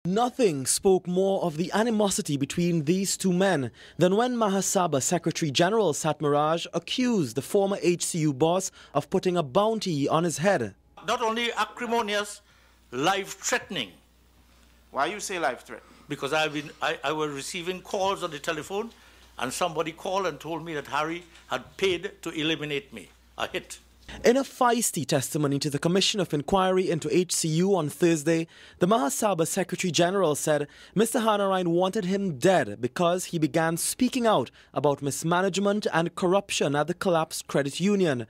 Nothing spoke more of the animosity between these two men than when Mahasabha Secretary General Sat Miraj accused the former HCU boss of putting a bounty on his head. Not only acrimonious, life-threatening. Why you say life-threatening? Because I was receiving calls on the telephone, and somebody called and told me that Harry had paid to eliminate me, a hit. In a feisty testimony to the Commission of Inquiry into HCU on Thursday, the Mahasabha Secretary General said Mr. Hanarine wanted him dead because he began speaking out about mismanagement and corruption at the collapsed credit union.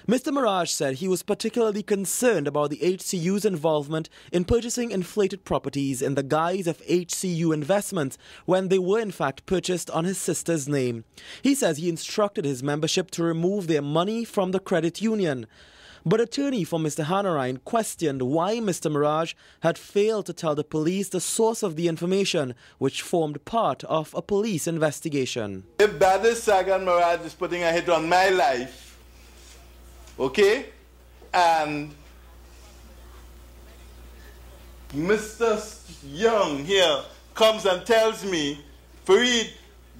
Mr. Miraj said he was particularly concerned about the HCU's involvement in purchasing inflated properties in the guise of HCU investments when they were in fact purchased on his sister's name. He says he instructed his membership to remove their money from the credit union. But attorney for Mr. Hanarine questioned why Mr. Miraj had failed to tell the police the source of the information, which formed part of a police investigation. If Badir Sagan Miraj is putting a hit on my life, okay, and Mr. Young here comes and tells me, Fareed,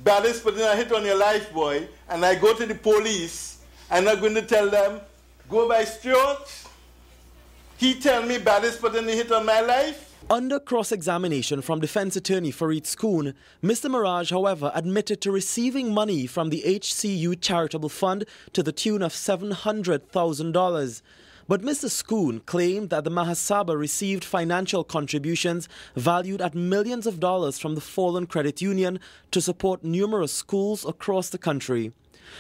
Badir's putting a hit on your life, boy, and I go to the police, I'm not going to tell them, go by Stuart. He tell me Badir's putting a hit on my life. Under cross-examination from defense attorney Fareed Skoon, Mr. Miraj, however, admitted to receiving money from the HCU charitable fund to the tune of $700,000. But Mr. Skoon claimed that the Mahasabha received financial contributions valued at millions of dollars from the fallen credit union to support numerous schools across the country.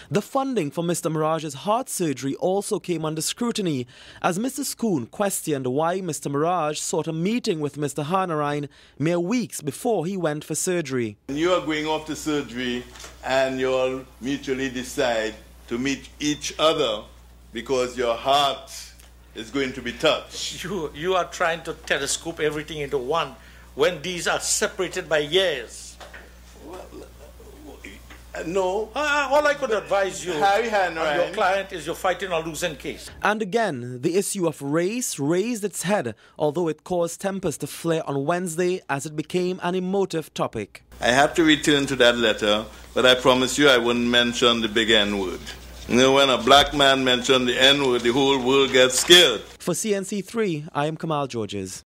The funding for Mr. Miraj's heart surgery also came under scrutiny, as Mr. Skoon questioned why Mr. Miraj sought a meeting with Mr. Hanarine mere weeks before he went for surgery. You are going off to surgery and you all mutually decide to meet each other because your heart is going to be touched. You are trying to telescope everything into one when these are separated by years. No. All I could advise you Harry and your Hanarine, client is you're fighting a losing case. And again, the issue of race raised its head, although it caused tempers to flare on Wednesday as it became an emotive topic. I have to return to that letter, but I promise you I wouldn't mention the big N-word. You know, when a black man mentions the N-word, the whole world gets scared. For CNC3, I am Kamal Georges.